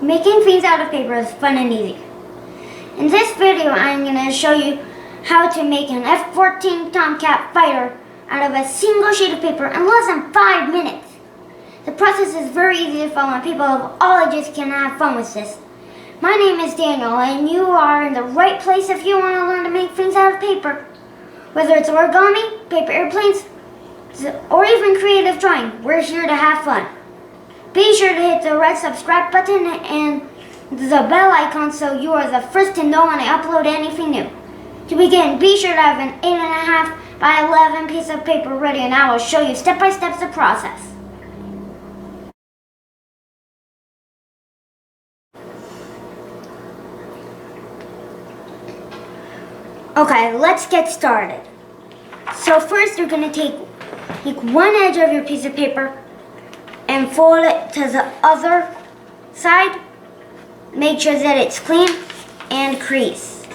Making things out of paper is fun and easy. In this video, I'm going to show you how to make an F-14 Tomcat fighter out of a single sheet of paper in less than 5 minutes. The process is very easy to follow and people of all ages can have fun with this. My name is Daniel and you are in the right place if you want to learn to make things out of paper. Whether it's origami, paper airplanes, or even creative drawing, we're here to have fun. Be sure to hit the red subscribe button and the bell icon so you are the first to know when I upload anything new. To begin, be sure to have an 8.5 by 11 piece of paper ready and I will show you step by step the process. Okay, let's get started. So first you're going to take one edge of your piece of paper and fold it to the other side. Make sure that it's clean and crease.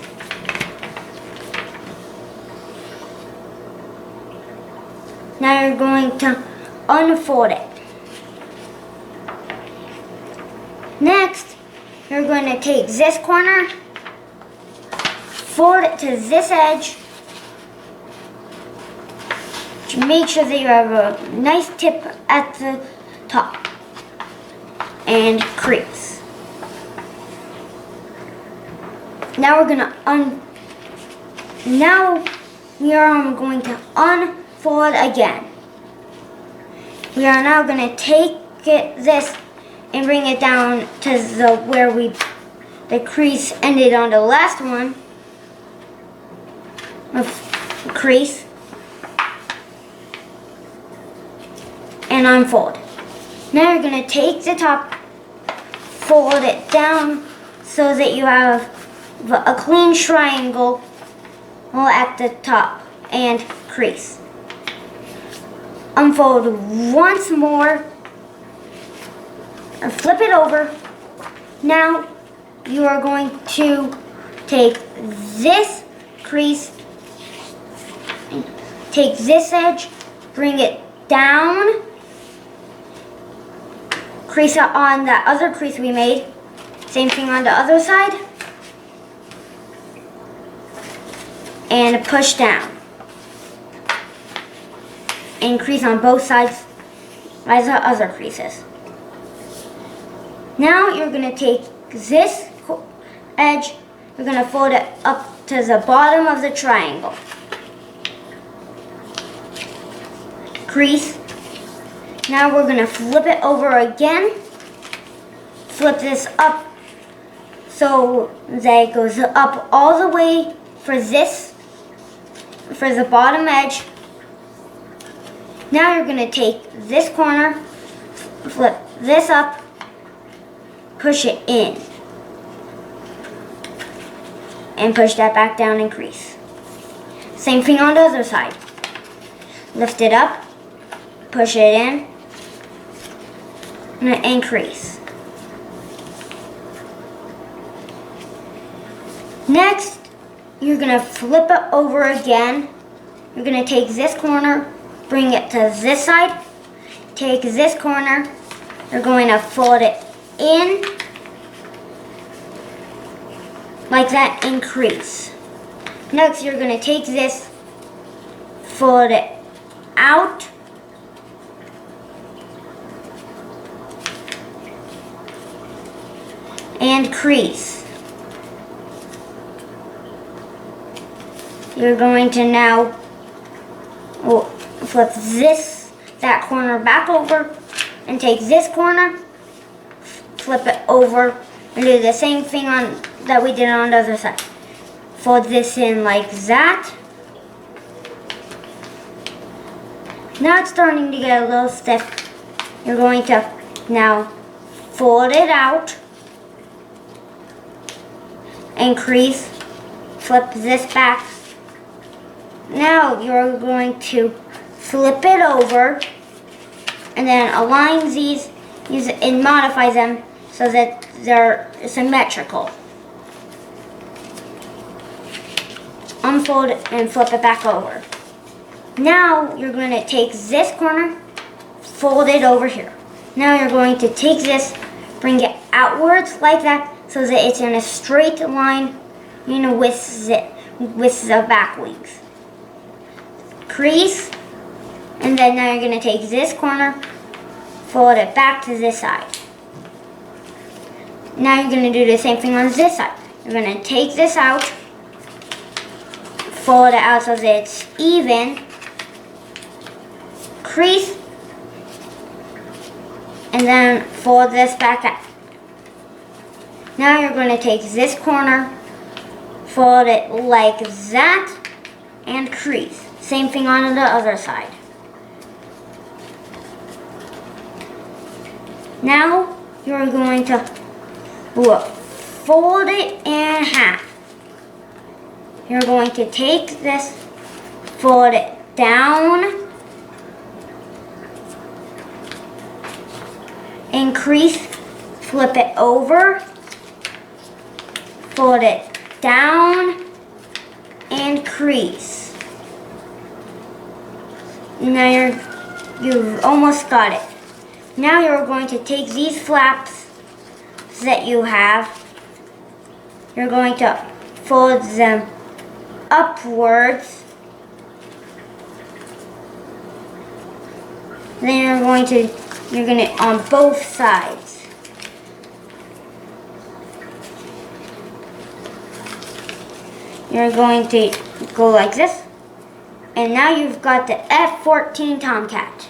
Now you're going to unfold it. Next, you're going to take this corner, fold it to this edge. Make sure that you have a nice tip at the top and crease. Now we are going to unfold again. We are now going to take this and bring it down to where the crease ended on the last one. Crease and unfold. Now you're going to take the top, fold it down so that you have a clean triangle at the top and crease. Unfold once more and flip it over. Now you are going to take this crease, take this edge, bring it down, crease it on that other crease we made. Same thing on the other side. And push down. And crease on both sides as the other creases. Now you're going to take this edge, you're going to fold it up to the bottom of the triangle. Crease. Now we're going to flip it over again. Flip this up so that it goes up all the way for the bottom edge. Now you're going to take this corner, flip this up, push it in, and push that back down and crease. Same thing on the other side. Lift it up, push it in, and crease. Next, you're going to flip it over again. You're going to take this corner, bring it to this side. Take this corner, you're going to fold it in like that and crease. Next, you're going to take this, fold it out, and crease. You're going to now flip that corner back over and take this corner, flip it over and do the same thing that we did on the other side. Fold this in like that. Now it's starting to get a little stiff. You're going to now fold it out and crease, flip this back. Now you're going to flip it over and then align these and modify them so that they're symmetrical. Unfold and flip it back over. Now you're going to take this corner, fold it over here. Now you're going to take this, bring it outwards like that so that it's in a straight line, with the back wings. Crease, and then now you're going to take this corner, fold it back to this side. Now you're going to do the same thing on this side. You're going to take this out, fold it out so that it's even, crease, and then fold this back out. Now you're going to take this corner, fold it like that, and crease. Same thing on the other side. Now you're going to fold it in half. You're going to take this, fold it down, increase, flip it over, fold it down, and crease. Now you've almost got it. Now you're going to take these flaps that you have, you're going to fold them upwards. Then you're going to on both sides. You're going to go like this. And now you've got the F-14 Tomcat.